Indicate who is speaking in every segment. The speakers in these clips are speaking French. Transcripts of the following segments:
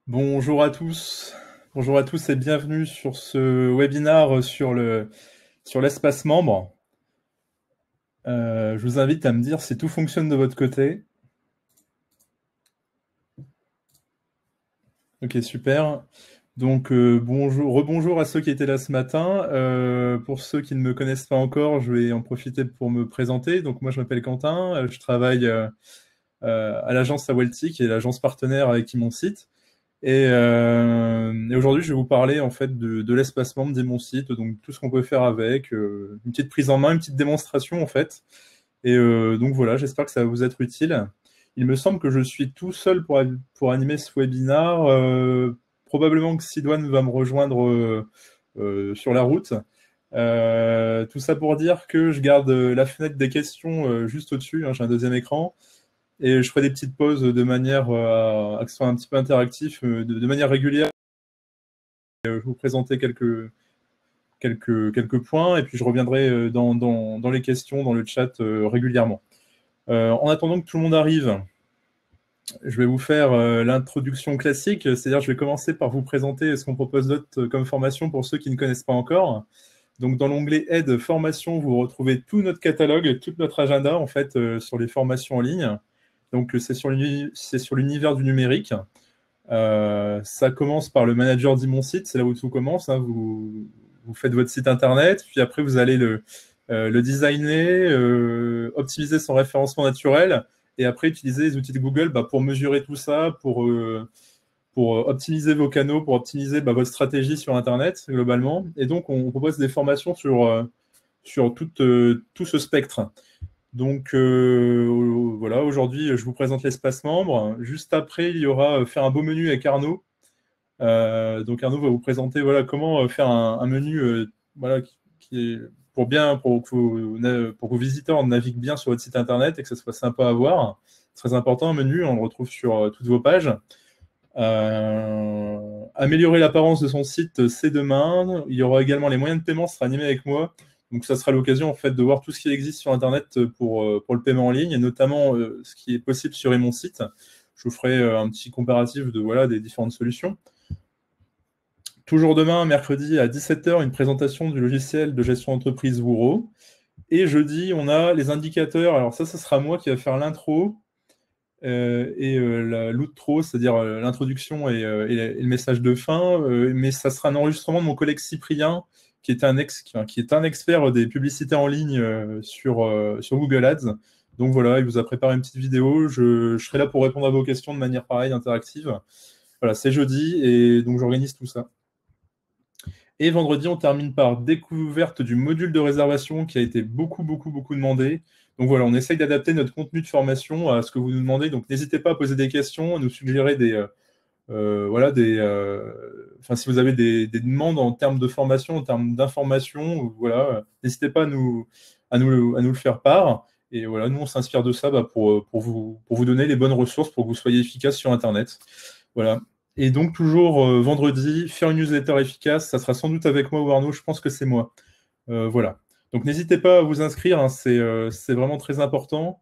Speaker 1: Bonjour à tous. Bonjour à tous et bienvenue sur ce webinaire sur l'espace membre. Je vous invite à me dire si tout fonctionne de votre côté. Ok, super. Donc bonjour, rebonjour à ceux qui étaient là ce matin. Pour ceux qui ne me connaissent pas encore, je vais en profiter pour me présenter. Donc moi je m'appelle Quentin, je travaille à l'agence Aweltic, qui est l'agence partenaire avec qui mon site. Et aujourd'hui, je vais vous parler en fait de l'espace membre de mon site, donc tout ce qu'on peut faire avec, une petite prise en main, une petite démonstration en fait. Donc voilà, j'espère que ça va vous être utile. Il me semble que je suis tout seul pour animer ce webinaire. Probablement que Sidoine va me rejoindre sur la route. Tout ça pour dire que je garde la fenêtre des questions juste au-dessus, hein, j'ai un deuxième écran. Et je ferai des petites pauses de manière à que ce soit un petit peu interactif, de manière régulière. Je vais vous présenter quelques points et puis je reviendrai dans les questions, dans le chat régulièrement. En attendant que tout le monde arrive, je vais vous faire l'introduction classique, c'est-à-dire je vais commencer par vous présenter ce qu'on propose d'autre comme formation pour ceux qui ne connaissent pas encore. Donc dans l'onglet Aide formation, vous retrouvez tout notre catalogue, tout notre agenda en fait sur les formations en ligne. Donc c'est sur l'univers du numérique. Ça commence par le manager dit mon site, c'est là où tout commence, hein. Vous faites votre site internet, puis après vous allez le designer, optimiser son référencement naturel, et après utiliser les outils de Google pour mesurer tout ça, pour optimiser vos canaux, pour optimiser votre stratégie sur Internet globalement. Et donc on propose des formations sur tout ce spectre. Donc voilà, aujourd'hui, je vous présente l'espace membre. Juste après, il y aura faire un beau menu avec Arnaud. Donc Arnaud va vous présenter voilà, comment faire un menu voilà, qui est pour que vos visiteurs naviguent bien sur votre site internet et que ce soit sympa à voir. Très important, un menu, on le retrouve sur toutes vos pages. Améliorer l'apparence de son site, c'est demain. Il y aura également les moyens de paiement, ce sera animé avec moi. Donc ça sera l'occasion en fait de voir tout ce qui existe sur Internet pour le paiement en ligne et notamment ce qui est possible sur mon site. Je vous ferai un petit comparatif de voilà des différentes solutions. Toujours demain, mercredi à 17h, une présentation du logiciel de gestion d'entreprise Wouro. Et jeudi, on a les indicateurs. Alors ça sera moi qui va faire l'intro et l'outro, c'est-à-dire l'introduction et le message de fin. Mais ça sera un enregistrement de mon collègue Cyprien, qui est un expert des publicités en ligne sur Google Ads. Donc voilà, il vous a préparé une petite vidéo. Je serai là pour répondre à vos questions de manière pareille, interactive. Voilà, c'est jeudi et donc j'organise tout ça. Et vendredi, on termine par découverte du module de réservation qui a été beaucoup demandé. Donc voilà, on essaye d'adapter notre contenu de formation à ce que vous nous demandez. Donc n'hésitez pas à poser des questions, à nous suggérer enfin, si vous avez des demandes en termes de formation, en termes d'information, voilà, n'hésitez pas à nous le faire part. Et voilà, nous, on s'inspire de ça pour vous donner les bonnes ressources pour que vous soyez efficace sur Internet. Voilà. Et donc, toujours vendredi, faire une newsletter efficace, ça sera sans doute avec moi ou Arnaud, je pense que c'est moi. Voilà. Donc, n'hésitez pas à vous inscrire, hein, c'est vraiment très important.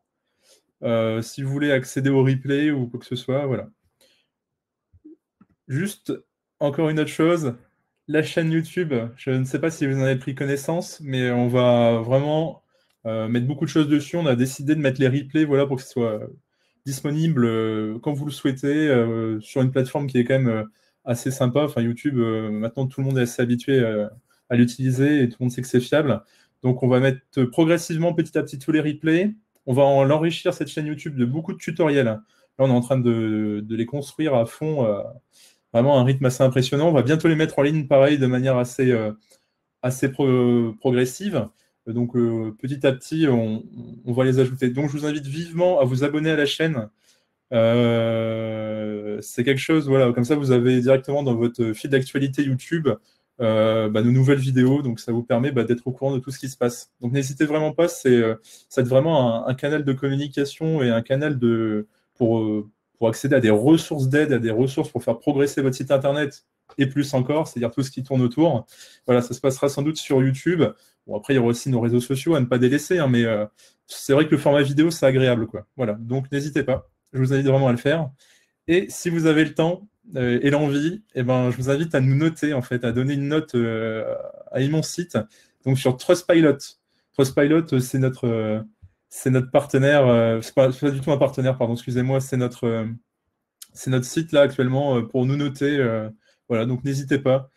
Speaker 1: Si vous voulez accéder au replay ou quoi que ce soit, voilà. Juste, encore une autre chose, la chaîne YouTube, je ne sais pas si vous en avez pris connaissance, mais on va vraiment mettre beaucoup de choses dessus. On a décidé de mettre les replays voilà, pour que ce soit disponible quand vous le souhaitez, sur une plateforme qui est quand même assez sympa. Enfin, YouTube, maintenant, tout le monde est assez habitué à l'utiliser et tout le monde sait que c'est fiable. Donc, on va mettre progressivement, petit à petit, tous les replays. On va l'enrichir, cette chaîne YouTube, de beaucoup de tutoriels. Là, on est en train de les construire à fond. Vraiment un rythme assez impressionnant. On va bientôt les mettre en ligne, pareil, de manière assez progressive. Donc, petit à petit, on va les ajouter. Donc, je vous invite vivement à vous abonner à la chaîne. C'est quelque chose, voilà, comme ça, vous avez directement dans votre fil d'actualité YouTube nos nouvelles vidéos. Donc, ça vous permet d'être au courant de tout ce qui se passe. Donc, n'hésitez vraiment pas. Ça va être vraiment un canal de communication et un canal pour accéder à des ressources d'aide, à des ressources pour faire progresser votre site internet et plus encore, c'est-à-dire tout ce qui tourne autour. Voilà, ça se passera sans doute sur YouTube. Bon, après, il y aura aussi nos réseaux sociaux à ne pas délaisser, hein, mais c'est vrai que le format vidéo, c'est agréable, quoi. Voilà, donc n'hésitez pas. Je vous invite vraiment à le faire. Et si vous avez le temps, et l'envie, eh ben, je vous invite à nous noter, en fait, à donner une note à mon site, donc sur Trustpilot. Trustpilot, c'est notre partenaire, c'est pas du tout un partenaire, pardon, excusez-moi, c'est notre site là actuellement pour nous noter. Voilà, donc n'hésitez pas.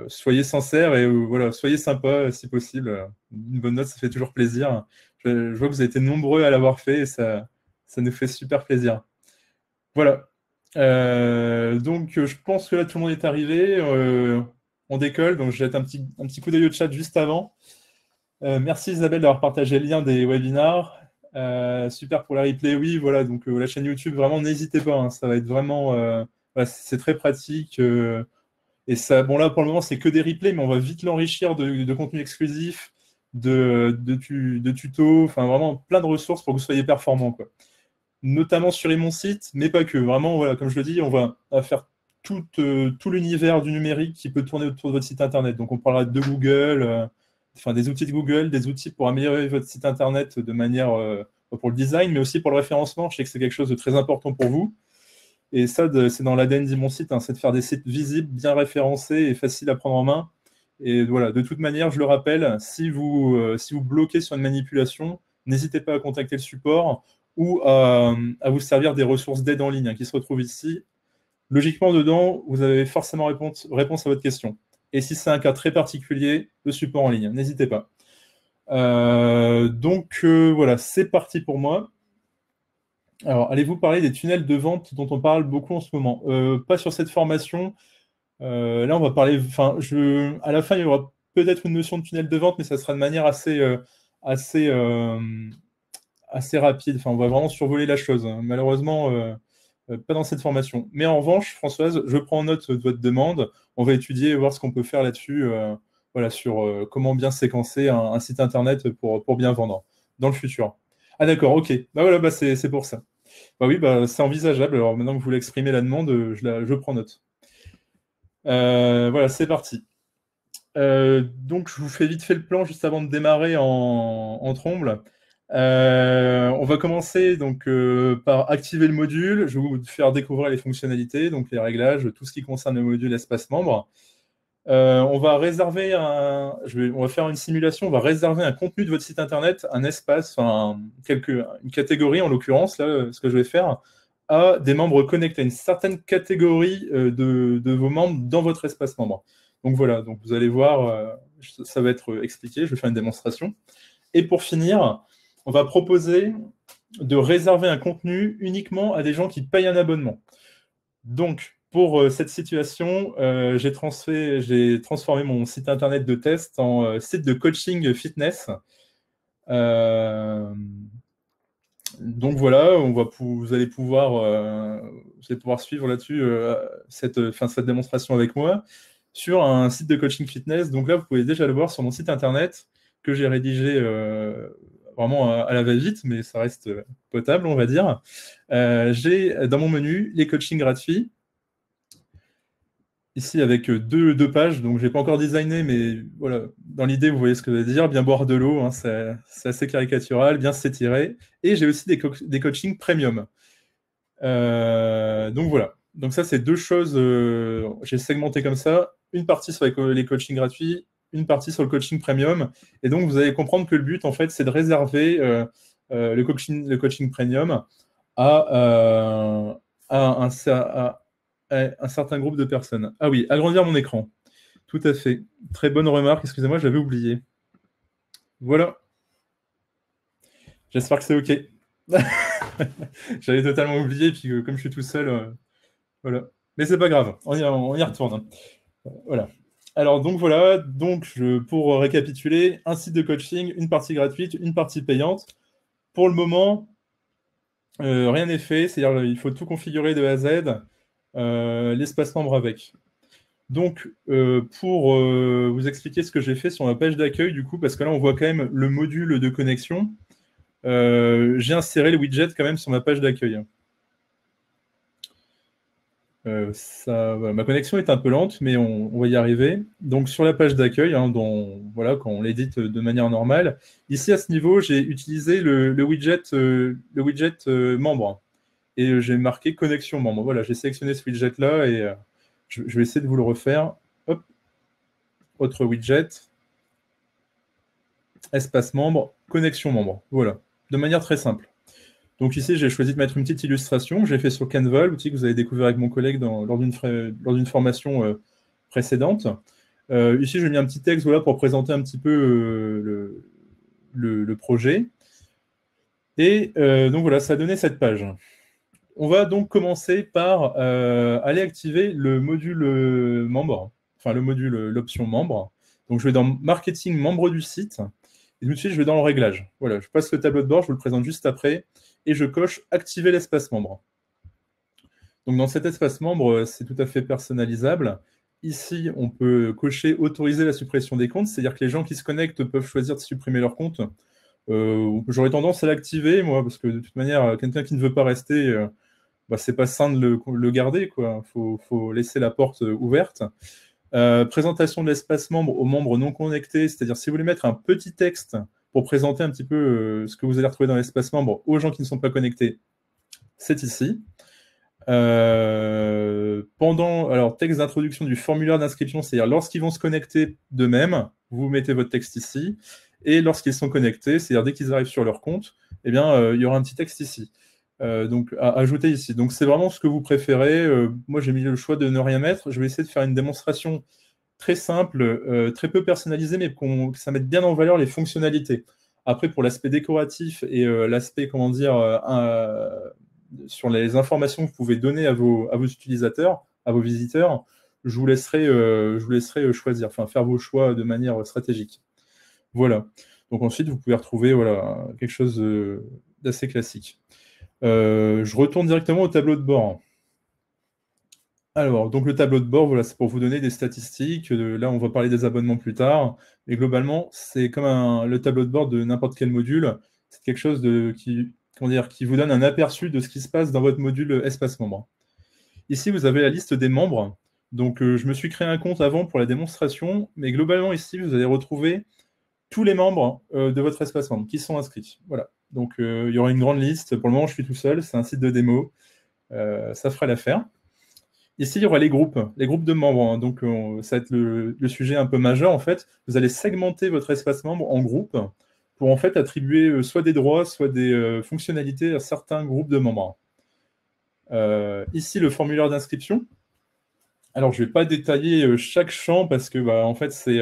Speaker 1: Soyez sincères et voilà, soyez sympa si possible. Une bonne note, ça fait toujours plaisir. Je vois que vous avez été nombreux à l'avoir fait et ça nous fait super plaisir. Voilà. Donc, je pense que là, tout le monde est arrivé. On décolle, donc je jette un petit coup d'œil au chat juste avant. Merci Isabelle d'avoir partagé le lien des webinars. Super pour la replay, oui, voilà, donc la chaîne YouTube, vraiment, n'hésitez pas, hein, ça va être vraiment, voilà, c'est très pratique. Et ça, bon là, pour le moment, c'est que des replays, mais on va vite l'enrichir de contenu exclusif, de tutos, enfin vraiment plein de ressources pour que vous soyez performants, quoi. Notamment sur mon site, mais pas que. Vraiment, voilà, comme je le dis, on va faire tout l'univers du numérique qui peut tourner autour de votre site internet. Donc, on parlera de Google, enfin des outils de Google, des outils pour améliorer votre site internet de manière pour le design, mais aussi pour le référencement. Je sais que c'est quelque chose de très important pour vous. Et ça, c'est dans l'ADN de mon site, hein, c'est de faire des sites visibles, bien référencés et faciles à prendre en main. Et voilà, de toute manière, je le rappelle, si vous bloquez sur une manipulation, n'hésitez pas à contacter le support ou à vous servir des ressources d'aide en ligne hein, qui se retrouvent ici. Logiquement, dedans, vous avez forcément réponse à votre question. Et si c'est un cas très particulier, le support en ligne, n'hésitez pas. Donc voilà, c'est parti pour moi. Alors, allez-vous parler des tunnels de vente dont on parle beaucoup en ce moment? Pas sur cette formation. Là, on va parler. Enfin, à la fin, il y aura peut-être une notion de tunnel de vente, mais ça sera de manière assez, assez rapide. Enfin, on va vraiment survoler la chose. Malheureusement, pas dans cette formation. Mais en revanche, Françoise, je prends note de votre demande. On va étudier et voir ce qu'on peut faire là-dessus, voilà, sur comment bien séquencer un site internet pour bien vendre dans le futur. Ah d'accord, ok. Bah voilà, bah c'est pour ça. Bah oui, bah, c'est envisageable. Alors maintenant que vous l'exprimez la demande, je prends note. Voilà, c'est parti. Donc, je vous fais vite fait le plan juste avant de démarrer en tromble. On va commencer donc, par activer le module. Je vais vous faire découvrir les fonctionnalités, donc les réglages, tout ce qui concerne le module espace membre. On va réserver on va faire une simulation, on va réserver un contenu de votre site internet, un espace, enfin, une catégorie en l'occurrence, là, ce que je vais faire, à des membres connectés, une certaine catégorie de vos membres dans votre espace membre. Donc voilà, donc vous allez voir, ça va être expliqué, je vais faire une démonstration. Et pour finir, on va proposer de réserver un contenu uniquement à des gens qui payent un abonnement. Donc, pour cette situation, j'ai transformé mon site internet de test en site de coaching fitness. Donc voilà, vous allez pouvoir suivre là-dessus cette démonstration avec moi sur un site de coaching fitness. Donc là, vous pouvez déjà le voir sur mon site internet que j'ai rédigé vraiment à la va-vite, mais ça reste potable, on va dire. J'ai dans mon menu les coachings gratuits. Ici, avec deux pages, donc je n'ai pas encore designé, mais voilà, dans l'idée, vous voyez ce que je veux dire, bien boire de l'eau, hein, c'est assez caricatural, bien s'étirer. Et j'ai aussi des coachings premium. Donc voilà, donc ça, c'est deux choses, j'ai segmenté comme ça, une partie sur les coachings gratuits, une partie sur le coaching premium. Et donc, vous allez comprendre que le but, en fait, c'est de réserver le coaching premium à un certain groupe de personnes. Ah oui, agrandir mon écran. Tout à fait. Très bonne remarque. Excusez-moi, j'avais oublié. Voilà. J'espère que c'est OK. J'avais totalement oublié, puis comme je suis tout seul, voilà. Mais c'est pas grave, on y retourne. Voilà. Alors, donc voilà, pour récapituler, un site de coaching, une partie gratuite, une partie payante. Pour le moment, rien n'est fait, c'est-à-dire il faut tout configurer de A à Z, l'espace membre avec. Donc, pour vous expliquer ce que j'ai fait sur ma page d'accueil, du coup, parce que là, on voit quand même le module de connexion, j'ai inséré le widget quand même sur ma page d'accueil. Ma connexion est un peu lente, mais on va y arriver. Donc, sur la page d'accueil, hein, voilà, quand on l'édite de manière normale, ici, à ce niveau, j'ai utilisé le widget membre. et j'ai marqué connexion membre. Voilà, j'ai sélectionné ce widget-là et je vais essayer de vous le refaire. Hop, autre widget, espace membre, connexion membre. Voilà, de manière très simple. Donc ici, j'ai choisi de mettre une petite illustration que j'ai fait sur Canva, l'outil que vous avez découvert avec mon collègue lors d'une formation précédente. Ici, j'ai mis un petit texte voilà, pour présenter un petit peu le projet. Et donc voilà, ça a donné cette page. On va donc commencer par aller activer le module membre, enfin le module, l'option membre. Donc je vais dans marketing membre du site, et tout de suite je vais dans le réglage. Voilà, je passe le tableau de bord, je vous le présente juste après, et je coche activer l'espace membre. Donc dans cet espace membre, c'est tout à fait personnalisable. Ici, on peut cocher autoriser la suppression des comptes, c'est-à-dire que les gens qui se connectent peuvent choisir de supprimer leur compte. J'aurais tendance à l'activer, moi, parce que de toute manière, quelqu'un qui ne veut pas rester, c'est pas sain de le garder, quoi. Faut laisser la porte ouverte. Présentation de l'espace membre aux membres non connectés, c'est-à-dire si vous voulez mettre un petit texte pour présenter un petit peu ce que vous allez retrouver dans l'espace membre aux gens qui ne sont pas connectés, c'est ici. Alors, texte d'introduction du formulaire d'inscription, c'est-à-dire lorsqu'ils vont se connecter d'eux-mêmes, vous mettez votre texte ici, et lorsqu'ils sont connectés, c'est-à-dire dès qu'ils arrivent sur leur compte, eh bien, il y aura un petit texte ici. Donc, à ajouter ici. Donc, c'est vraiment ce que vous préférez. Moi, j'ai mis le choix de ne rien mettre. Je vais essayer de faire une démonstration très simple, très peu personnalisée, mais que ça mette bien en valeur les fonctionnalités. Après, pour l'aspect décoratif et l'aspect, comment dire, sur les informations que vous pouvez donner à vos utilisateurs, à vos visiteurs, je vous laisserai choisir, enfin faire vos choix de manière stratégique. Voilà. Donc ensuite, vous pouvez retrouver voilà, quelque chose d'assez classique. Je retourne directement au tableau de bord. Alors, donc le tableau de bord, voilà, c'est pour vous donner des statistiques. Là, on va parler des abonnements plus tard. Mais globalement, c'est comme le tableau de bord de n'importe quel module. C'est quelque chose qui vous donne un aperçu de ce qui se passe dans votre module espace membre. Ici, vous avez la liste des membres. Donc, je me suis créé un compte avant pour la démonstration. Mais globalement, ici, vous allez retrouver tous les membres de votre espace membre qui sont inscrits. Voilà. Donc, il y aura une grande liste. Pour le moment, je suis tout seul. C'est un site de démo. Ça fera l'affaire. Ici, il y aura les groupes de membres. Hein. Donc, ça va être le sujet un peu majeur, en fait. Vous allez segmenter votre espace membre en groupes pour, en fait, attribuer soit des droits, soit des fonctionnalités à certains groupes de membres. Ici, le formulaire d'inscription. Alors, je ne vais pas détailler chaque champ parce que, en fait, c'est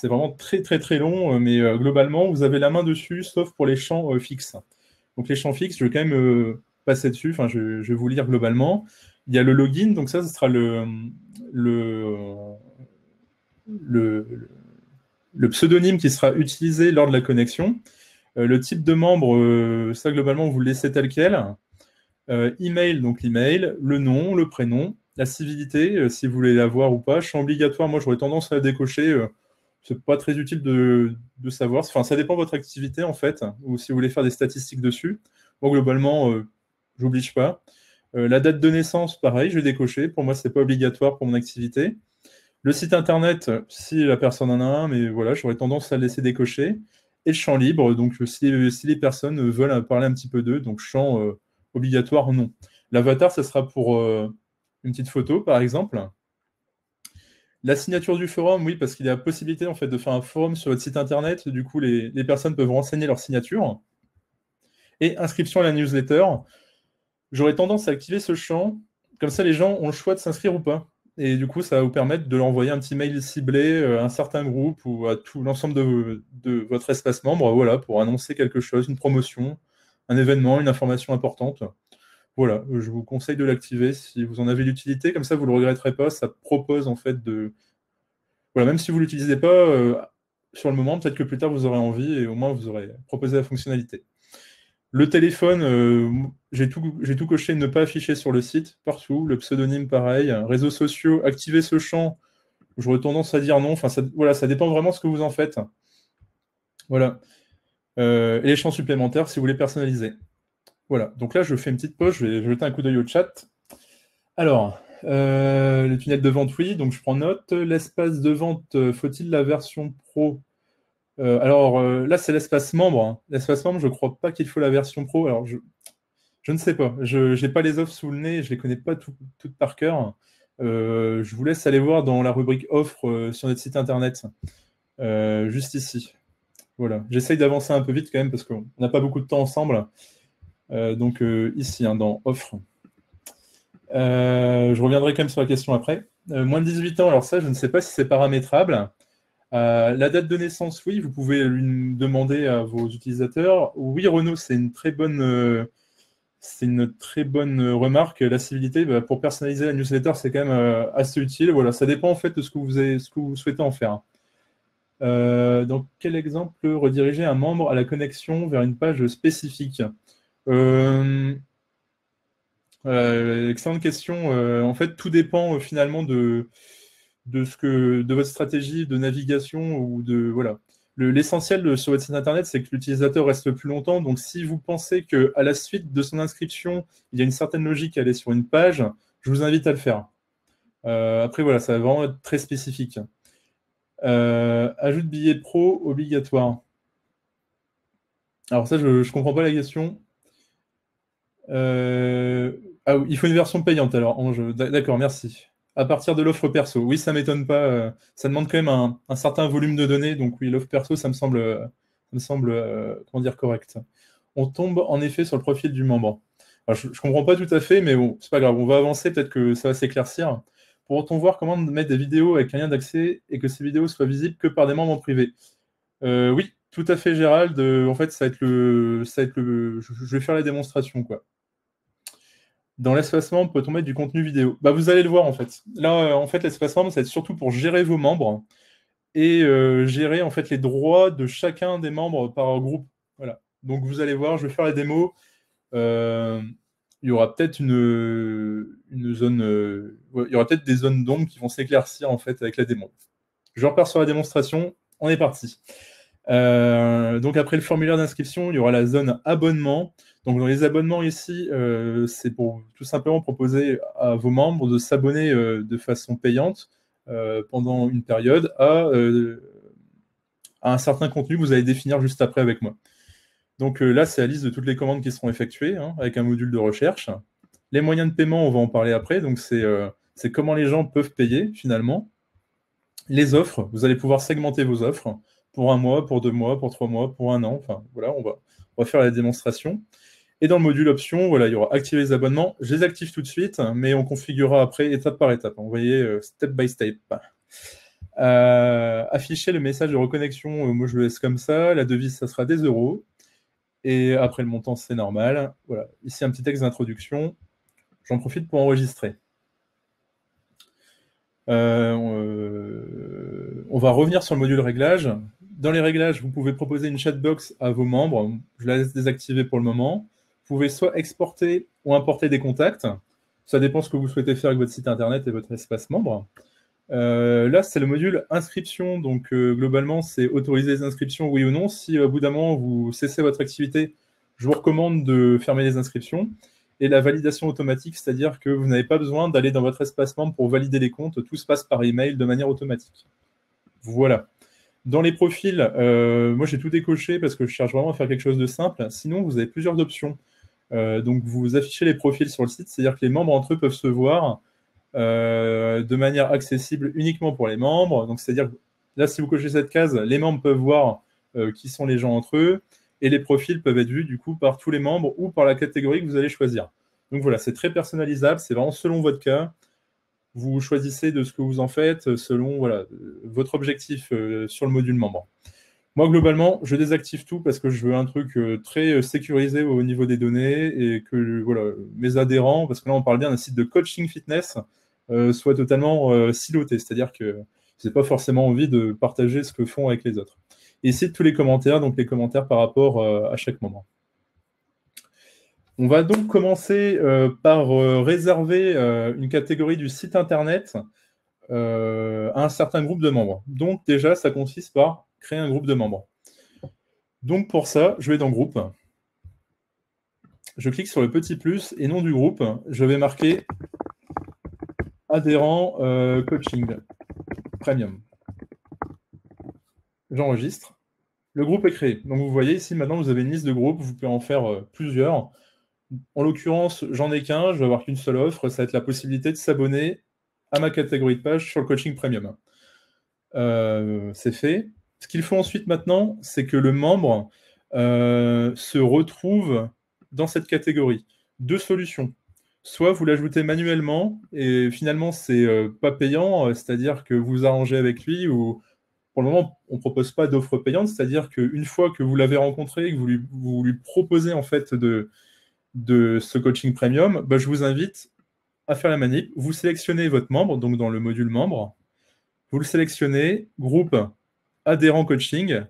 Speaker 1: vraiment très, très, très long. Mais globalement, vous avez la main dessus, sauf pour les champs fixes. Donc, les champs fixes, je vais quand même passer dessus. Enfin, je vais vous lire globalement. Il y a le login, donc ça, ce sera le pseudonyme qui sera utilisé lors de la connexion. Le type de membre, ça, globalement, vous le laissez tel quel. Email, donc l'email, le nom, le prénom, la civilité, si vous voulez l'avoir ou pas. Champ obligatoire, moi, j'aurais tendance à la décocher. C'est pas très utile de savoir. Enfin, ça dépend de votre activité, en fait, ou si vous voulez faire des statistiques dessus. Bon, globalement, j'oblige pas. La date de naissance, pareil, je vais décocher. Pour moi, ce n'est pas obligatoire pour mon activité. Le site internet, si la personne en a un, mais voilà, j'aurais tendance à le laisser décocher. Et le champ libre, donc si les personnes veulent parler un petit peu d'eux, donc champ obligatoire, non. L'avatar, ce sera pour une petite photo, par exemple. La signature du forum, oui, parce qu'il y a la possibilité en fait, de faire un forum sur votre site internet. Du coup, les personnes peuvent renseigner leur signature. Et inscription à la newsletter. J'aurais tendance à activer ce champ, comme ça les gens ont le choix de s'inscrire ou pas. Et du coup, ça va vous permettre de leur envoyer un petit mail ciblé à un certain groupe ou à tout l'ensemble de votre espace membre, voilà, pour annoncer quelque chose, une promotion, un événement, une information importante. Voilà, je vous conseille de l'activer si vous en avez l'utilité, comme ça vous ne le regretterez pas. Ça propose en fait de. Voilà, même si vous ne l'utilisez pas sur le moment, peut-être que plus tard vous aurez envie et au moins vous aurez proposé la fonctionnalité. Le téléphone, j'ai tout coché, ne pas afficher sur le site, partout. Le pseudonyme, pareil. Réseaux sociaux, activer ce champ. J'aurais tendance à dire non. Enfin, voilà, ça dépend vraiment de ce que vous en faites. Voilà. Et les champs supplémentaires, si vous voulez personnaliser. Voilà. Donc là, je fais une petite pause. Je vais jeter un coup d'œil au chat. Alors, le tunnel de vente, oui. Donc, je prends note. L'espace de vente, faut-il la version pro ? Alors là, c'est l'espace membre. Hein. L'espace membre, je ne crois pas qu'il faut la version pro. Alors, Je ne sais pas. Je n'ai pas les offres sous le nez, je ne les connais pas toutes par cœur. Je vous laisse aller voir dans la rubrique offres sur notre site internet, juste ici. Voilà. J'essaye d'avancer un peu vite quand même parce qu'on n'a pas beaucoup de temps ensemble. Donc ici, hein, dans offres. Je reviendrai quand même sur la question après. Moins de 18 ans, alors ça, je ne sais pas si c'est paramétrable. La date de naissance, oui, vous pouvez lui demander à vos utilisateurs. Oui, Renaud, c'est une très bonne remarque. La civilité, bah, pour personnaliser la newsletter, c'est quand même assez utile. Voilà, ça dépend en fait de ce que vous souhaitez en faire. Donc, quel exemple rediriger un membre à la connexion vers une page spécifique? Excellente question. En fait, tout dépend finalement de votre stratégie de navigation ou de voilà. L'essentiel sur votre site internet, c'est que l'utilisateur reste le plus longtemps. Donc, si vous pensez qu'à la suite de son inscription, il y a une certaine logique à aller sur une page, je vous invite à le faire. Après, voilà, ça va vraiment être très spécifique. Ajoute billet pro obligatoire. Alors ça, je ne comprends pas la question. Ah oui, il faut une version payante alors. D'accord, merci. À partir de l'offre perso. Oui, ça m'étonne pas. Ça demande quand même un certain volume de données. Donc oui, l'offre perso, ça me semble comment dire, correct. On tombe en effet sur le profil du membre. Alors, je ne comprends pas tout à fait, mais bon, c'est pas grave. On va avancer, peut-être que ça va s'éclaircir. Pourra-t-on voir comment mettre des vidéos avec un lien d'accès et que ces vidéos soient visibles que par des membres privés? Oui, tout à fait, Gérald. En fait, je vais faire la démonstration, quoi. Dans l'espace membre, peut-on mettre du contenu vidéo? Bah, vous allez le voir en fait. Là, en fait, l'espace membre, ça va être surtout pour gérer vos membres et gérer en fait les droits de chacun des membres par groupe. Voilà. Donc vous allez voir, je vais faire la démo. Il y aura peut-être une zone, ouais, il y aura peut-être des zones d'ombre qui vont s'éclaircir en fait avec la démo. Je repars sur la démonstration. On est parti. Donc après le formulaire d'inscription, il y aura la zone abonnement. Donc dans les abonnements ici, c'est pour tout simplement proposer à vos membres de s'abonner de façon payante pendant une période à un certain contenu que vous allez définir juste après avec moi. Donc là, c'est la liste de toutes les commandes qui seront effectuées hein, avec un module de recherche. Les moyens de paiement, on va en parler après. Donc c'est comment les gens peuvent payer finalement. Les offres, vous allez pouvoir segmenter vos offres pour 1 mois, pour 2 mois, pour 3 mois, pour 1 an. Enfin, voilà, on va faire la démonstration. Et dans le module options, voilà, il y aura activer les abonnements. Je les active tout de suite, mais on configurera après étape par étape. Vous voyez, step by step. Afficher le message de reconnexion, moi je le laisse comme ça. La devise, ça sera des euros. Et après le montant, c'est normal. Voilà. Ici, un petit texte d'introduction. J'en profite pour enregistrer. On va revenir sur le module réglage. Dans les réglages, vous pouvez proposer une chatbox à vos membres. Je la laisse désactiver pour le moment. Vous pouvez soit exporter ou importer des contacts. Ça dépend ce que vous souhaitez faire avec votre site internet et votre espace membre. Là, c'est le module inscription. Donc, globalement, c'est autoriser les inscriptions, oui ou non. Si au bout d'un moment, vous cessez votre activité, je vous recommande de fermer les inscriptions. Et la validation automatique, c'est-à-dire que vous n'avez pas besoin d'aller dans votre espace membre pour valider les comptes. Tout se passe par email de manière automatique. Voilà. Dans les profils, moi, j'ai tout décoché parce que je cherche vraiment à faire quelque chose de simple. Sinon, vous avez plusieurs options. Donc, vous affichez les profils sur le site, c'est-à-dire que les membres entre eux peuvent se voir de manière accessible uniquement pour les membres. Donc, c'est-à-dire, là, si vous cochez cette case, les membres peuvent voir qui sont les gens entre eux, et les profils peuvent être vus, du coup, par tous les membres ou par la catégorie que vous allez choisir. Donc, voilà, c'est très personnalisable, c'est vraiment selon votre cas. Vous choisissez de ce que vous en faites selon voilà, votre objectif sur le module membre. Moi, globalement, je désactive tout parce que je veux un truc très sécurisé au niveau des données et que voilà, mes adhérents, parce que là, on parle bien d'un site de coaching fitness, soient totalement silotés. C'est-à-dire que je n'ai pas forcément envie de partager ce que font avec les autres. Et ici, tous les commentaires, donc les commentaires par rapport à chaque moment. On va donc commencer par réserver une catégorie du site internet à un certain groupe de membres. Donc déjà, ça consiste par créer un groupe de membres. Donc pour ça, je vais dans groupe. Je clique sur le petit plus et nom du groupe. Je vais marquer adhérent coaching premium. J'enregistre. Le groupe est créé. Donc vous voyez ici maintenant, vous avez une liste de groupes. Vous pouvez en faire plusieurs. En l'occurrence, j'en ai qu'un, je vais avoir qu'une seule offre, ça va être la possibilité de s'abonner à ma catégorie de page sur le coaching premium. C'est fait. Ce qu'il faut ensuite maintenant, c'est que le membre se retrouve dans cette catégorie. Deux solutions. Soit vous l'ajoutez manuellement et finalement c'est pas payant, c'est-à-dire que vous arrangez avec lui ou pour le moment on ne propose pas d'offre payante, c'est-à-dire qu'une fois que vous l'avez rencontré, que vous lui proposez en fait de ce coaching premium, bah, je vous invite à faire la manip. Vous sélectionnez votre membre, donc dans le module membre, vous le sélectionnez, groupe adhérent coaching,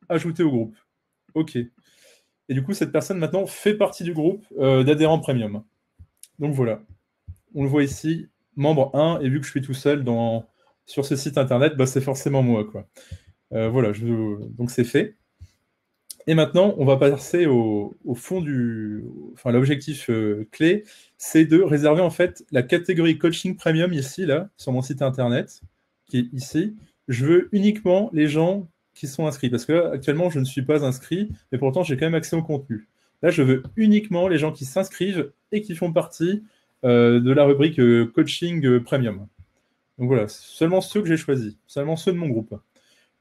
Speaker 1: ajouter au groupe. OK. Et du coup, cette personne maintenant fait partie du groupe d'adhérents premium. Donc voilà, on le voit ici, membre 1, et vu que je suis tout seul sur ce site internet, bah, c'est forcément moi, quoi. Voilà, donc c'est fait. Et maintenant, on va passer au fond enfin, l'objectif clé, c'est de réserver en fait la catégorie coaching premium ici, là, sur mon site internet, qui est ici. Je veux uniquement les gens qui sont inscrits, parce que là, actuellement, je ne suis pas inscrit, mais pourtant, j'ai quand même accès au contenu. Là, je veux uniquement les gens qui s'inscrivent et qui font partie de la rubrique coaching premium. Donc voilà, seulement ceux que j'ai choisis, seulement ceux de mon groupe.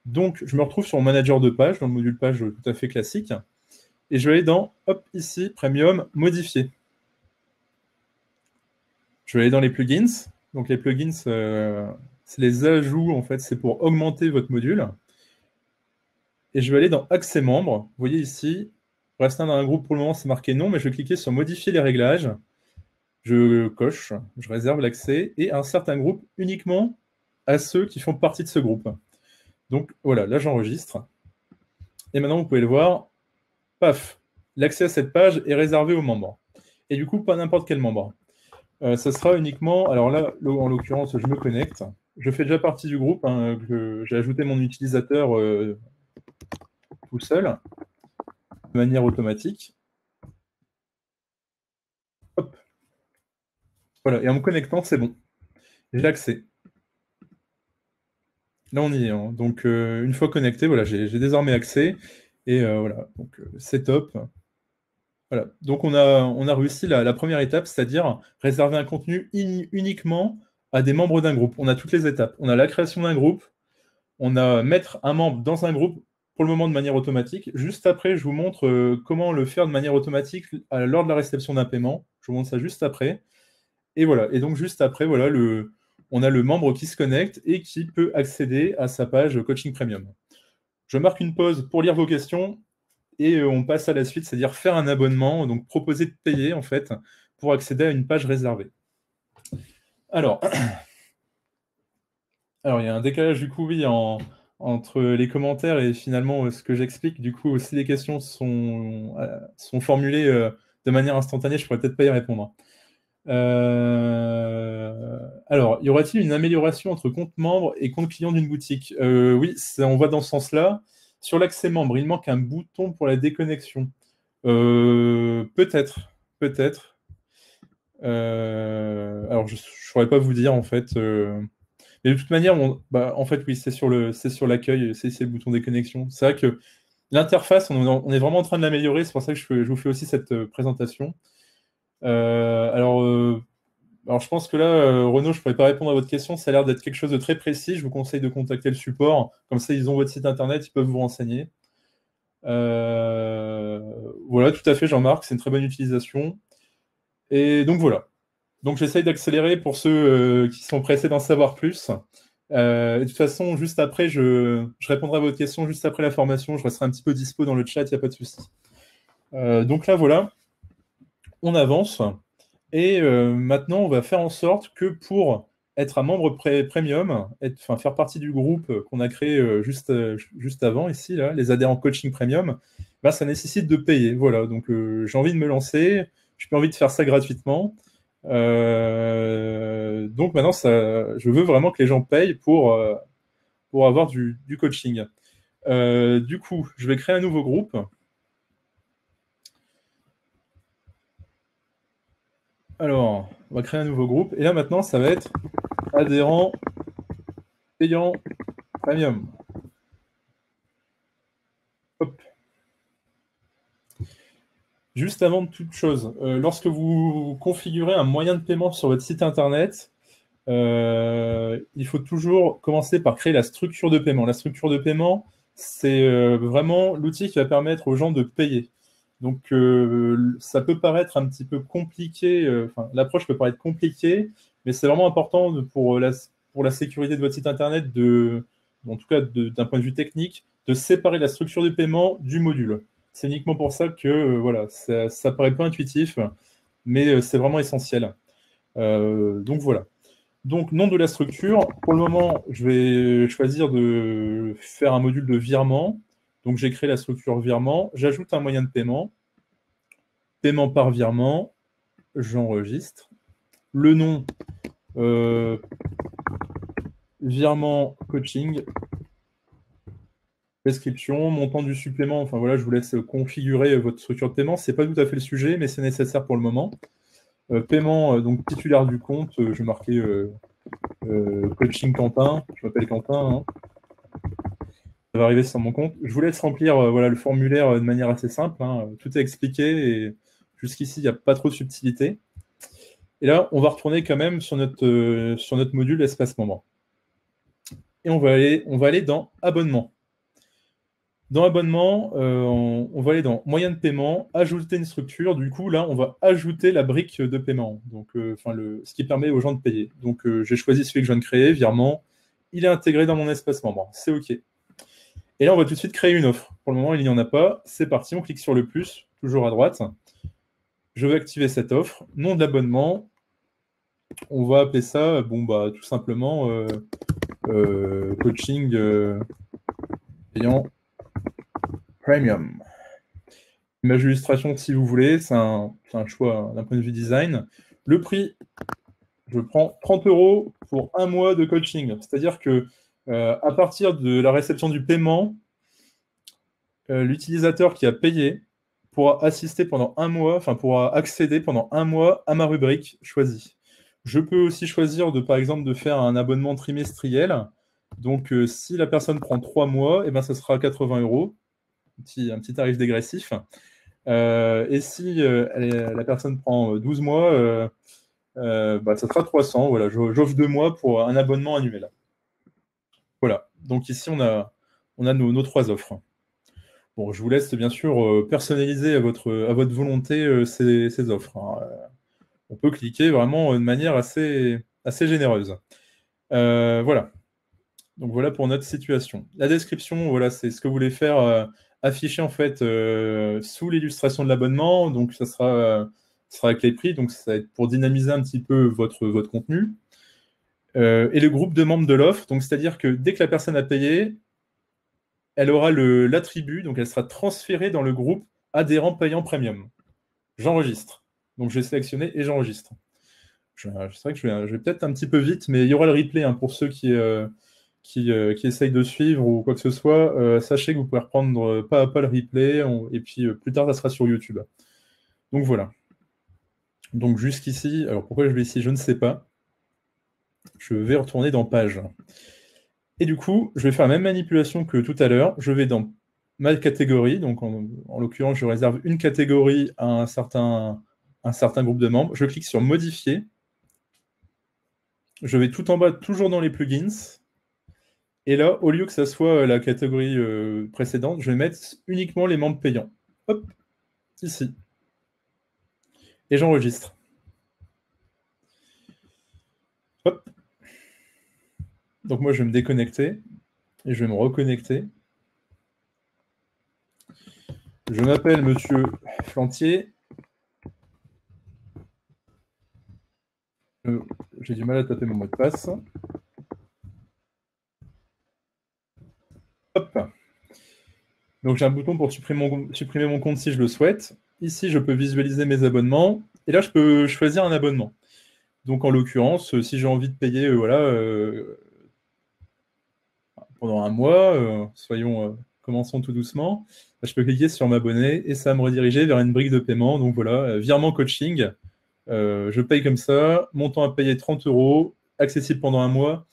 Speaker 1: Donc, je me retrouve sur mon manager de page, dans le module page tout à fait classique. Et je vais aller dans, hop, ici, Premium, modifier. Je vais aller dans les plugins. Donc, les plugins, c'est les ajouts, en fait, c'est pour augmenter votre module. Et je vais aller dans Accès membres. Vous voyez ici, rester dans un groupe pour le moment, c'est marqué non, mais je vais cliquer sur Modifier les réglages. Je coche, je réserve l'accès et un certain groupe uniquement à ceux qui font partie de ce groupe. Donc, voilà, là, j'enregistre. Et maintenant, vous pouvez le voir, paf, l'accès à cette page est réservé aux membres. Et du coup, pas n'importe quel membre. Ça sera uniquement, alors là, en l'occurrence, je me connecte. Je fais déjà partie du groupe, hein, j'ai ajouté mon utilisateur tout seul, de manière automatique. Hop. Voilà, et en me connectant, c'est bon. J'ai accès. Là, on y est. Hein. Donc, une fois connecté, voilà, j'ai désormais accès. Et voilà, donc c'est top. Voilà. Donc, on a réussi la première étape, c'est-à-dire réserver un contenu uniquement à des membres d'un groupe. On a toutes les étapes. On a la création d'un groupe, on a mettre un membre dans un groupe, pour le moment de manière automatique. Juste après, je vous montre comment le faire de manière automatique lors de la réception d'un paiement. Je vous montre ça juste après. Et voilà. Et donc, juste après, voilà, on a le membre qui se connecte et qui peut accéder à sa page Coaching Premium. Je marque une pause pour lire vos questions et on passe à la suite, c'est-à-dire faire un abonnement, donc proposer de payer en fait pour accéder à une page réservée. Alors, il y a un décalage du coup, oui, entre les commentaires et finalement ce que j'explique. Du coup, si les questions sont formulées de manière instantanée, je pourrais peut-être pas y répondre. Alors, y aura-t-il une amélioration entre compte membre et compte client d'une boutique? Oui, on va dans ce sens-là. Sur l'accès membre, il manque un bouton pour la déconnexion. Peut-être, peut-être. Alors, je ne saurais pas vous dire en fait. Mais de toute manière, en fait, oui, c'est sur l'accueil, c'est le bouton déconnexion. C'est vrai que l'interface, on est vraiment en train de l'améliorer. C'est pour ça que je vous fais aussi cette présentation. Alors, je pense que là, Renaud, je ne pourrais pas répondre à votre question. Ça a l'air d'être quelque chose de très précis. Je vous conseille de contacter le support. Comme ça, ils ont votre site internet, ils peuvent vous renseigner. Voilà, tout à fait, Jean-Marc, c'est une très bonne utilisation. Et donc voilà. Donc j'essaye d'accélérer pour ceux qui sont pressés d'en savoir plus. Et de toute façon, juste après, je répondrai à votre question juste après la formation. Je resterai un petit peu dispo dans le chat, il n'y a pas de souci. Donc là, voilà, on avance. Et maintenant, on va faire en sorte que pour être un membre premium, faire partie du groupe qu'on a créé juste avant, ici, là, les adhérents coaching premium, bah, ça nécessite de payer. Voilà, donc j'ai envie de me lancer, j'ai pas envie de faire ça gratuitement. Donc maintenant, je veux vraiment que les gens payent pour avoir du coaching. Du coup, je vais créer un nouveau groupe. Alors, on va créer un nouveau groupe. Et là, maintenant, ça va être adhérent payant premium. Hop. Juste avant toute chose, lorsque vous configurez un moyen de paiement sur votre site internet, il faut toujours commencer par créer la structure de paiement. La structure de paiement, c'est vraiment l'outil qui va permettre aux gens de payer. Donc, ça peut paraître un petit peu compliqué, enfin, l'approche peut paraître compliquée, mais c'est vraiment important pour la sécurité de votre site internet, en tout cas d'un point de vue technique, de séparer la structure de paiement du module. C'est uniquement pour ça que voilà, ça paraît pas intuitif, mais c'est vraiment essentiel. Donc voilà. Donc, nom de la structure. Pour le moment, je vais choisir de faire un module de virement. Donc, j'ai créé la structure virement. J'ajoute un moyen de paiement. Paiement par virement. J'enregistre. Le nom, virement coaching. Description, montant du supplément. Enfin voilà, je vous laisse configurer votre structure de paiement. Ce n'est pas tout à fait le sujet, mais c'est nécessaire pour le moment. Paiement, donc titulaire du compte. Je vais marquer coaching Quentin. Je m'appelle Quentin. Hein. Ça va arriver sur mon compte. Je vous laisse remplir voilà, le formulaire de manière assez simple. Hein. Tout est expliqué et jusqu'ici, il n'y a pas trop de subtilité. Et là, on va retourner quand même sur notre module espace membre. Et on va aller dans abonnement. Dans abonnement, on va aller dans moyen de paiement, ajouter une structure. Du coup, là, on va ajouter la brique de paiement, donc, ce qui permet aux gens de payer. Donc, j'ai choisi celui que je viens de créer, virement. Il est intégré dans mon espace membre. C'est OK. Et là, on va tout de suite créer une offre. Pour le moment, il n'y en a pas. C'est parti, on clique sur le plus, toujours à droite. Je vais activer cette offre. Nom de l'abonnement. On va appeler ça, tout simplement, coaching payant premium. Image d'illustration, si vous voulez, c'est un choix d'un point de vue design. Le prix, je prends 30 € pour un mois de coaching. C'est-à-dire que à partir de la réception du paiement, l'utilisateur qui a payé pourra assister pendant un mois, enfin pourra accéder pendant un mois à ma rubrique choisie. Je peux aussi choisir par exemple, de faire un abonnement trimestriel. Donc, si la personne prend 3 mois, ça sera 80 €, un petit tarif dégressif. Et si la personne prend 12 mois, ça sera 300. Voilà, j'offre 2 mois pour un abonnement annuel. Voilà, donc ici, on a nos 3 offres. Bon, je vous laisse bien sûr personnaliser à votre volonté ces offres. Hein. On peut cliquer vraiment de manière assez généreuse. Voilà. Donc voilà pour notre situation. La description, voilà, c'est ce que vous voulez faire afficher en fait sous l'illustration de l'abonnement. Donc ça sera avec les prix. Donc ça va être pour dynamiser un petit peu votre contenu. Et le groupe de membres de l'offre. Donc c'est-à-dire que dès que la personne a payé, elle aura l'attribut, donc elle sera transférée dans le groupe adhérent payant premium. J'enregistre. Donc je vais sélectionner et j'enregistre. C'est vrai que je vais peut-être un petit peu vite, mais il y aura le replay hein, pour ceux qui essayent de suivre ou quoi que ce soit. Sachez que vous pouvez reprendre pas à pas le replay, et puis plus tard, ça sera sur YouTube. Donc voilà. Donc jusqu'ici, alors pourquoi je vais ici, je ne sais pas. Je vais retourner dans Page. Et du coup, je vais faire la même manipulation que tout à l'heure. Je vais dans ma catégorie, donc en l'occurrence, je réserve une catégorie à un certain groupe de membres. Je clique sur Modifier. Je vais tout en bas, toujours dans les plugins. Et là, au lieu que ça soit la catégorie précédente, je vais mettre uniquement les membres payants. Hop, ici. Et j'enregistre. Hop. Donc moi, je vais me déconnecter et je vais me reconnecter. Je m'appelle Monsieur Flantier. J'ai du mal à taper mon mot de passe. Hop. Donc j'ai un bouton pour supprimer mon compte si je le souhaite. Ici, je peux visualiser mes abonnements. Et là, je peux choisir un abonnement. Donc en l'occurrence, si j'ai envie de payer pendant un mois, commençons tout doucement, je peux cliquer sur m'abonner et ça va me rediriger vers une brique de paiement. Donc voilà, virement coaching. Je paye comme ça, montant à payer 30 €, accessible pendant un mois.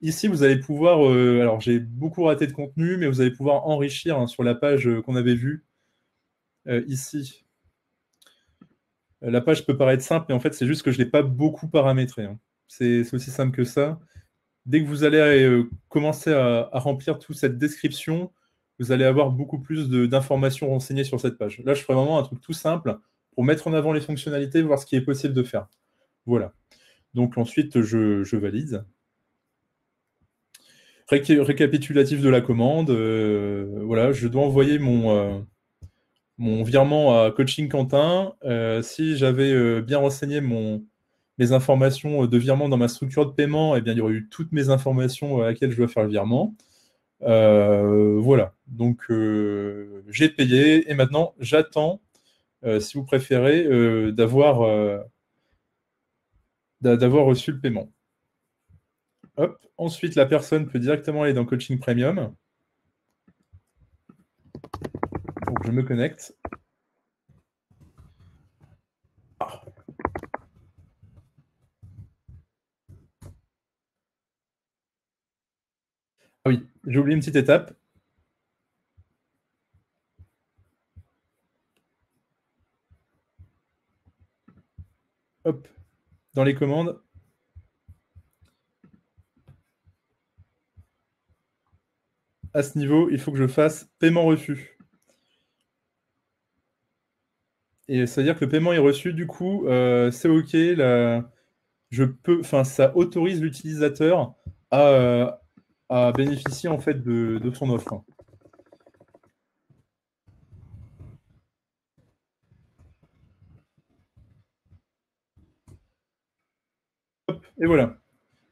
Speaker 1: Ici, vous allez pouvoir, alors j'ai beaucoup raté de contenu, mais vous allez pouvoir enrichir hein, sur la page qu'on avait vue ici. La page peut paraître simple, mais en fait, c'est juste que je ne l'ai pas beaucoup paramétré, hein. C'est aussi simple que ça. Dès que vous allez commencer à remplir toute cette description, vous allez avoir beaucoup plus d'informations renseignées sur cette page. Là, je ferai vraiment un truc tout simple pour mettre en avant les fonctionnalités, voir ce qui est possible de faire. Voilà. Donc ensuite, je valide. Récapitulatif de la commande. Voilà, je dois envoyer mon virement à Coaching Quentin. Si j'avais bien renseigné mes informations de virement dans ma structure de paiement, eh bien, il y aurait eu toutes mes informations à laquelle je dois faire le virement. Voilà, donc j'ai payé et maintenant j'attends, si vous préférez, d'avoir reçu le paiement. Hop. Ensuite, la personne peut directement aller dans Coaching Premium. Donc, je me connecte. Ah oui, j'ai oublié une petite étape. Hop, dans les commandes. À ce niveau, il faut que je fasse paiement reçu. Et c'est-à-dire que le paiement est reçu, du coup, c'est OK. Ça autorise l'utilisateur à bénéficier en fait de son offre. Hop, et voilà.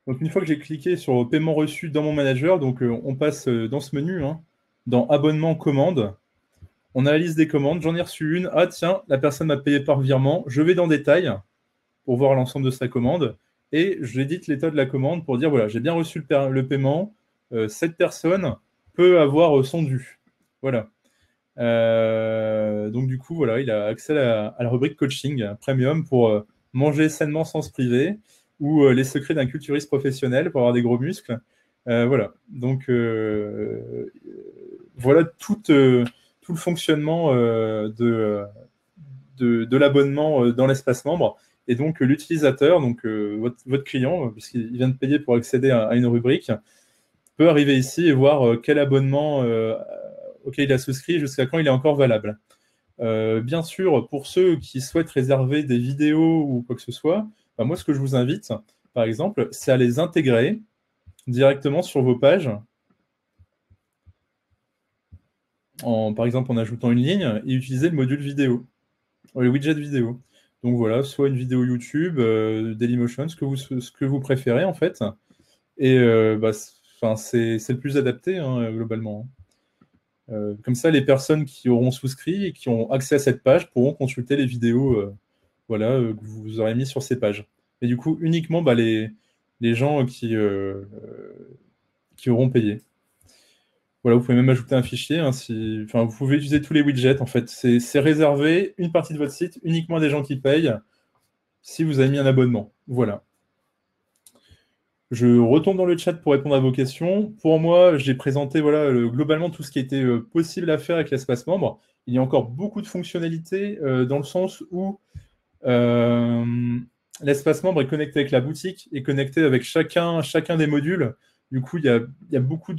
Speaker 1: Donc une fois que j'ai cliqué sur paiement reçu dans mon manager, donc on passe dans ce menu, hein, dans abonnement commande. On a la liste des commandes, j'en ai reçu une. Ah tiens, la personne m'a payé par virement. Je vais dans détail pour voir l'ensemble de sa commande et j'édite l'état de la commande pour dire voilà, j'ai bien reçu le paiement. Cette personne peut avoir son dû. Voilà. Donc du coup, voilà, il a accès à la rubrique coaching premium pour manger sainement sans se priver ou les secrets d'un culturiste professionnel pour avoir des gros muscles. Voilà. Donc voilà tout le fonctionnement de l'abonnement dans l'espace membre. Et donc l'utilisateur, donc votre client, puisqu'il vient de payer pour accéder à une rubrique, peut arriver ici et voir quel abonnement auquel il a souscrit, jusqu'à quand il est encore valable. Bien sûr, pour ceux qui souhaitent réserver des vidéos ou quoi que ce soit, bah, moi, ce que je vous invite, par exemple, c'est à les intégrer directement sur vos pages, par exemple en ajoutant une ligne, et utiliser le module vidéo, le widget vidéo. Donc voilà, soit une vidéo YouTube, Dailymotion, ce que vous préférez en fait. Et bah, c'est le plus adapté hein, globalement. Comme ça, les personnes qui auront souscrit et qui ont accès à cette page pourront consulter les vidéos voilà, que vous aurez mis sur ces pages. Et du coup, uniquement bah, les gens qui auront payé. Voilà, vous pouvez même ajouter un fichier. Hein, vous pouvez utiliser tous les widgets. En fait, c'est réservé une partie de votre site uniquement à des gens qui payent si vous avez mis un abonnement. Voilà. Je retourne dans le chat pour répondre à vos questions. Pour moi, j'ai présenté voilà, globalement tout ce qui était possible à faire avec l'espace membre. Il y a encore beaucoup de fonctionnalités dans le sens où l'espace membre est connecté avec la boutique, est connecté avec chacun des modules. Du coup, il y a beaucoup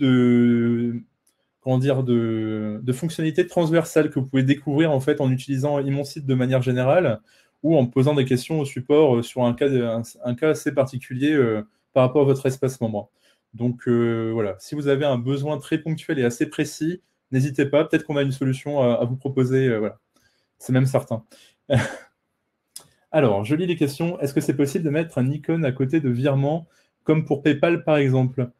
Speaker 1: comment dire, de fonctionnalités transversales que vous pouvez découvrir en fait en utilisant mon site de manière générale ou en posant des questions au support sur un cas assez particulier par rapport à votre espace membre. Donc voilà, si vous avez un besoin très ponctuel et assez précis, n'hésitez pas, peut-être qu'on a une solution à vous proposer. Voilà. C'est même certain. Alors, je lis les questions. Est-ce que c'est possible de mettre un icône à côté de virement, comme pour PayPal par exemple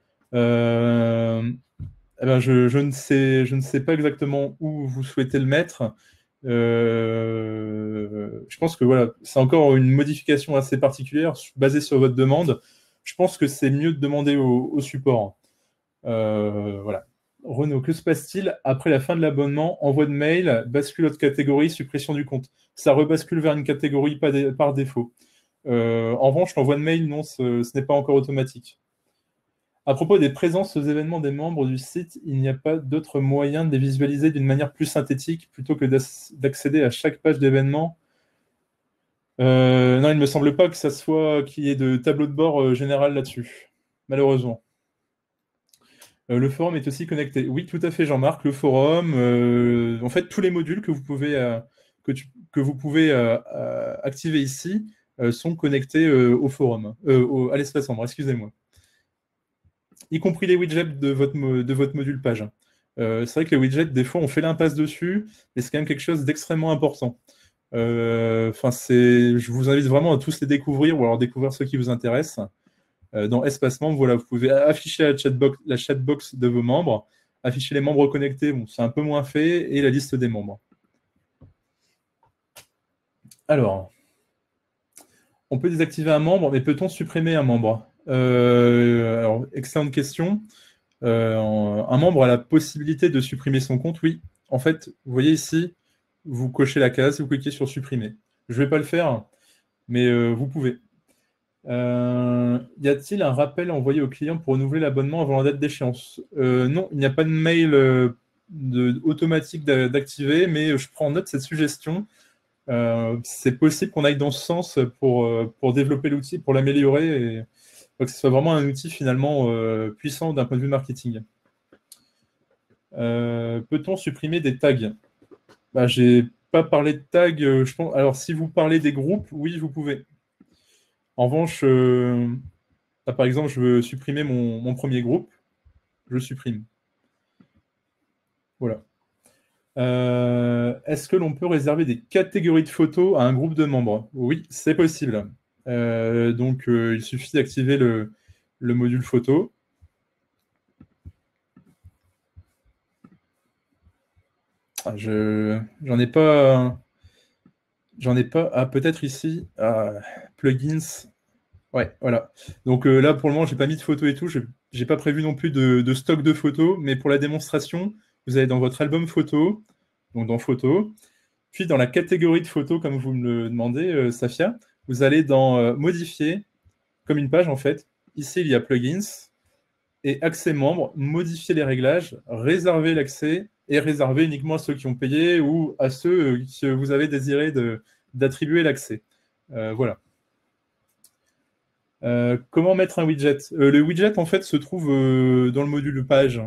Speaker 1: eh ben, je ne sais pas exactement où vous souhaitez le mettre. Je pense que voilà, c'est encore une modification assez particulière basée sur votre demande. Je pense que c'est mieux de demander au support. Voilà. Renaud, que se passe-t-il après la fin de l'abonnement? Envoi de mail, bascule autre catégorie, suppression du compte. Ça rebascule vers une catégorie par défaut. En revanche, l'envoi de mail, non, ce n'est pas encore automatique. À propos des présences aux événements des membres du site, il n'y a pas d'autre moyen de les visualiser d'une manière plus synthétique plutôt que d'accéder à chaque page d'événement? Non, il ne me semble pas que ça soit qu'il y ait de tableau de bord général là-dessus, malheureusement. Le forum est aussi connecté. Oui, tout à fait, Jean-Marc. Le forum, en fait, tous les modules que vous pouvez, que vous pouvez activer ici sont connectés au forum, à l'espace membre, excusez-moi. Y compris les widgets de votre module page. C'est vrai que les widgets, des fois, on fait l'impasse dessus, mais c'est quand même quelque chose d'extrêmement important. Je vous invite vraiment à tous les découvrir ou alors découvrir ceux qui vous intéressent. Dans Espace Membre, voilà, vous pouvez afficher la chatbox de vos membres, afficher les membres connectés, bon, c'est un peu moins fait, et la liste des membres. Alors, on peut désactiver un membre, mais peut-on supprimer un membre? Alors, excellente question. Un membre a la possibilité de supprimer son compte, oui. En fait, vous voyez ici, vous cochez la case, vous cliquez sur supprimer. Je ne vais pas le faire, mais vous pouvez. Y a-t-il un rappel envoyé au client pour renouveler l'abonnement avant la date d'échéance? Non, il n'y a pas de mail automatique d'activer, mais je prends en note cette suggestion. C'est possible qu'on aille dans ce sens pour développer l'outil, pour l'améliorer et que ce soit vraiment un outil finalement puissant d'un point de vue marketing. Peut-on supprimer des tags? Bah, j'ai pas parlé de tags, je pense. Alors, si vous parlez des groupes, oui, vous pouvez. En revanche, là, par exemple, je veux supprimer mon premier groupe. Je le supprime. Voilà. Est-ce que l'on peut réserver des catégories de photos à un groupe de membres? Oui, c'est possible. Il suffit d'activer le module photo. Ah, j'en ai pas. J'en ai pas. Ah, peut-être ici. Plugins. Ouais, voilà. Donc là, pour le moment, j'ai pas mis de photos et tout. J'ai pas prévu non plus de stock de photos, mais pour la démonstration, vous allez dans votre album photo, donc dans photos, puis dans la catégorie de photos, comme vous me le demandez, Safia, vous allez dans modifier, comme une page en fait. Ici, il y a plugins et accès membre, modifier les réglages, réserver l'accès et réserver uniquement à ceux qui ont payé ou à ceux que vous avez désiré d'attribuer l'accès. Voilà. Comment mettre un widget? Le widget, en fait, se trouve dans le module page.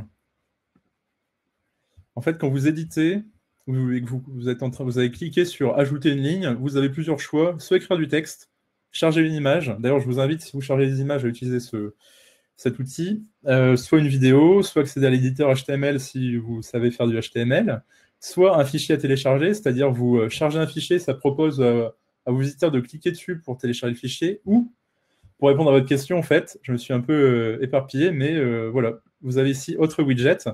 Speaker 1: En fait, quand vous éditez, vous avez cliqué sur Ajouter une ligne, vous avez plusieurs choix, soit écrire du texte, charger une image. D'ailleurs, je vous invite, si vous chargez des images, à utiliser cet outil. Soit une vidéo, soit accéder à l'éditeur HTML si vous savez faire du HTML, soit un fichier à télécharger, c'est-à-dire vous chargez un fichier, ça propose à vos visiteurs de cliquer dessus pour télécharger le fichier, ou pour répondre à votre question, en fait, je me suis un peu éparpillé, mais voilà, vous avez ici autre widget,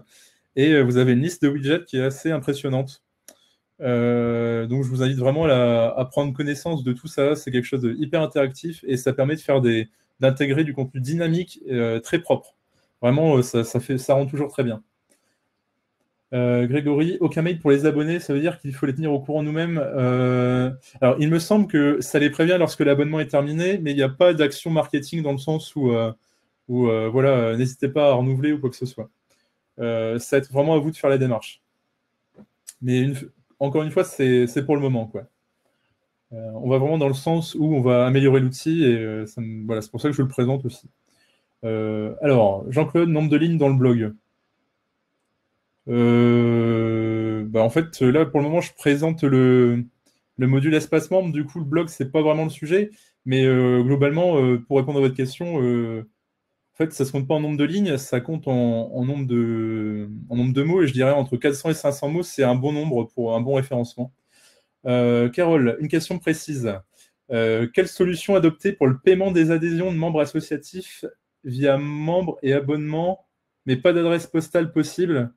Speaker 1: et vous avez une liste de widgets qui est assez impressionnante. Donc, je vous invite vraiment à prendre connaissance de tout ça. C'est quelque chose de hyper interactif, et ça permet de faire d'intégrer du contenu dynamique, très propre. Vraiment, ça rend toujours très bien. Grégory, aucun mail pour les abonnés, ça veut dire qu'il faut les tenir au courant nous-mêmes. Alors, il me semble que ça les prévient lorsque l'abonnement est terminé, mais il n'y a pas d'action marketing dans le sens où voilà, n'hésitez pas à renouveler ou quoi que ce soit. Ça va être vraiment à vous de faire la démarche. Mais encore une fois, c'est pour le moment, quoi. On va vraiment dans le sens où on va améliorer l'outil, et voilà, c'est pour ça que je le présente aussi. Alors, Jean-Claude, nombre de lignes dans le blog. En fait, là, pour le moment, je présente le module espace membre. Du coup, le blog, c'est pas vraiment le sujet. Mais globalement, pour répondre à votre question, en fait, ça ne se compte pas en nombre de lignes, ça compte en nombre de mots. Et je dirais entre 400 et 500 mots, c'est un bon nombre pour un bon référencement. Carole, une question précise. Quelle solution adopter pour le paiement des adhésions de membres associatifs via membres et abonnements, mais pas d'adresse postale possible?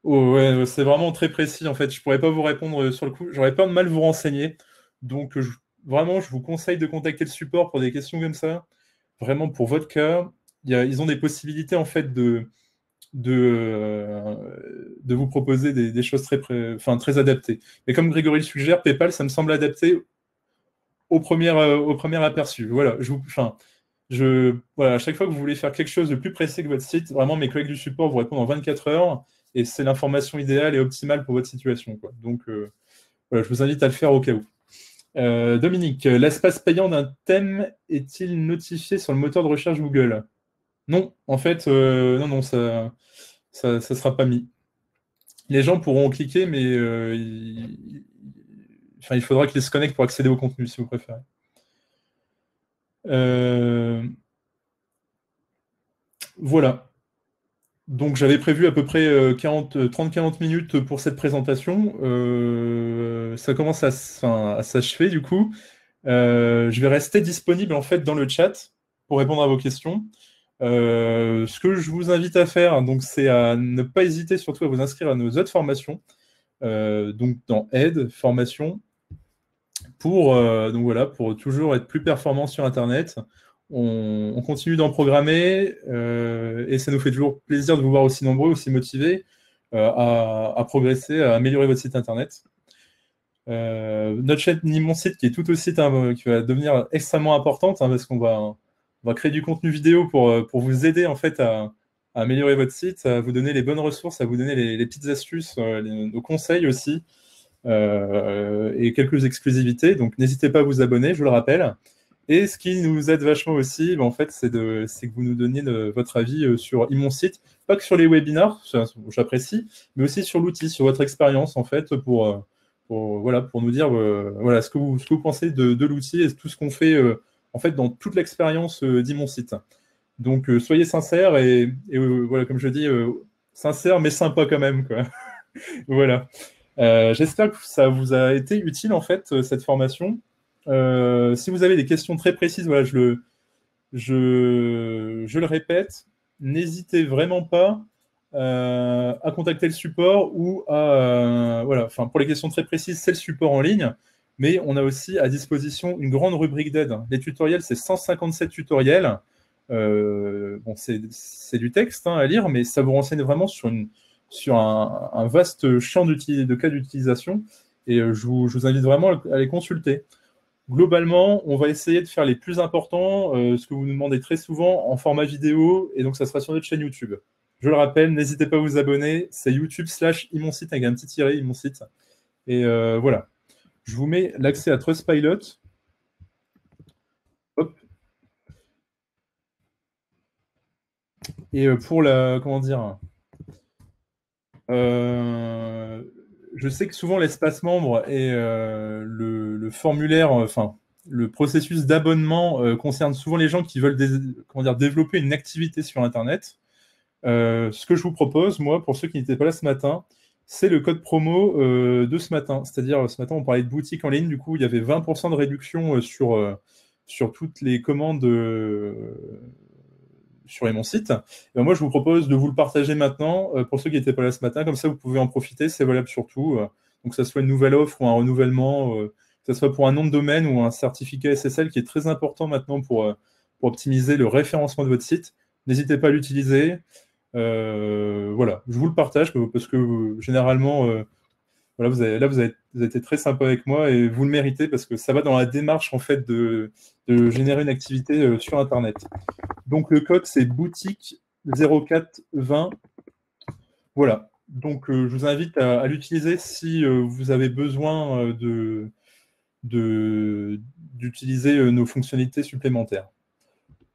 Speaker 1: Oh, ouais, c'est vraiment très précis en fait. Je pourrais pas vous répondre sur le coup. J'aurais peur de mal vous renseigner. Donc vraiment, je vous conseille de contacter le support pour des questions comme ça. Vraiment pour votre cas, ils ont des possibilités en fait de vous proposer des choses très adaptées. Mais comme Grégory le suggère, PayPal, ça me semble adapté au premier aperçu. Voilà, voilà, à chaque fois que vous voulez faire quelque chose de plus précis que votre site, vraiment mes collègues du support vous répondent en 24 heures, et c'est l'information idéale et optimale pour votre situation, quoi. Donc voilà, je vous invite à le faire au cas où. Dominique, l'espace payant d'un thème est-il notifié sur le moteur de recherche Google? Non, en fait, non, ça sera pas mis. Les gens pourront cliquer, mais enfin, il faudra qu'ils se connectent pour accéder au contenu, si vous préférez. Voilà. Donc j'avais prévu à peu près 30-40 minutes pour cette présentation. Ça commence à s'achever du coup. Je vais rester disponible en fait dans le chat pour répondre à vos questions. Ce que je vous invite à faire, donc, c'est à ne pas hésiter surtout à vous inscrire à nos autres formations. Donc dans Aide, formation, donc voilà, pour toujours être plus performant sur Internet. On continue d'en programmer et ça nous fait toujours plaisir de vous voir aussi nombreux, aussi motivés à progresser, à améliorer votre site Internet. Notre chaîne Ni Mon Site qui est tout aussi qui va devenir extrêmement importante parce qu'on va créer du contenu vidéo pour vous aider en fait à améliorer votre site, à vous donner les bonnes ressources, à vous donner les petites astuces, nos conseils aussi. Et quelques exclusivités. Donc, n'hésitez pas à vous abonner, je le rappelle. Et ce qui nous aide vachement aussi, en fait, c'est que vous nous donniez votre avis sur mon site, pas que sur les webinars, j'apprécie, mais aussi sur l'outil, sur votre expérience, en fait, voilà, pour nous dire voilà, ce que vous pensez de l'outil et tout ce qu'on fait, en fait, dans toute l'expérience d'Imon Site. Donc, soyez sincères et voilà, comme je dis, sincères mais sympa quand même, quoi. Voilà. J'espère que ça vous a été utile en fait cette formation. Si vous avez des questions très précises, voilà, je le répète, n'hésitez vraiment pas à contacter le support ou voilà, enfin pour les questions très précises, c'est le support en ligne, mais on a aussi à disposition une grande rubrique d'aide. Les tutoriels, c'est 157 tutoriels. Bon, c'est du texte à lire, mais ça vous renseigne vraiment sur un vaste champ de cas d'utilisation et je vous invite vraiment à les consulter. Globalement, on va essayer de faire les plus importants, ce que vous nous demandez très souvent, en format vidéo, et donc ça sera sur notre chaîne YouTube. Je le rappelle, n'hésitez pas à vous abonner, c'est YouTube/imonsite avec un petit tiret, imonsite. Et voilà. Je vous mets l'accès à Trustpilot. Hop. Et pour comment dire, je sais que souvent l'espace membre et le formulaire, enfin le processus d'abonnement concerne souvent les gens qui veulent développer une activité sur Internet. Ce que je vous propose, moi, pour ceux qui n'étaient pas là ce matin, c'est le code promo de ce matin. C'est-à-dire, ce matin, on parlait de boutique en ligne. Du coup, il y avait 20% de réduction sur toutes les commandes sur mon site. Et moi, je vous propose de vous le partager maintenant pour ceux qui n'étaient pas là ce matin. Comme ça, vous pouvez en profiter. C'est valable sur tout. Donc, que ce soit une nouvelle offre ou un renouvellement, que ce soit pour un nom de domaine ou un certificat SSL qui est très important maintenant pour optimiser le référencement de votre site. N'hésitez pas à l'utiliser. Voilà, je vous le partage parce que généralement, voilà, vous avez été très sympa avec moi et vous le méritez parce que ça va dans la démarche en fait de générer une activité sur Internet. Donc le code c'est boutique 0420. Voilà. Donc je vous invite à l'utiliser si vous avez besoin d'utiliser nos fonctionnalités supplémentaires.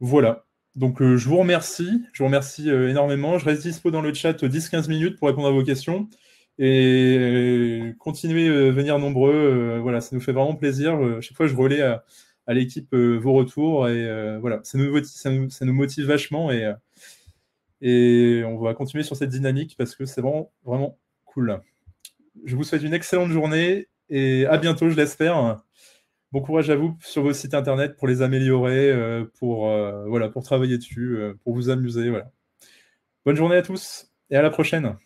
Speaker 1: Voilà. Donc je vous remercie. Je vous remercie énormément. Je reste dispo dans le chat 10-15 minutes pour répondre à vos questions. Et continuez à venir nombreux. Voilà, ça nous fait vraiment plaisir. Chaque fois, je relais à l'équipe vos retours. Et voilà, ça nous motive vachement. Et on va continuer sur cette dynamique parce que c'est vraiment, vraiment cool. Je vous souhaite une excellente journée et à bientôt, je l'espère. Bon courage à vous sur vos sites internet pour les améliorer, voilà, pour travailler dessus, pour vous amuser. Voilà. Bonne journée à tous et à la prochaine.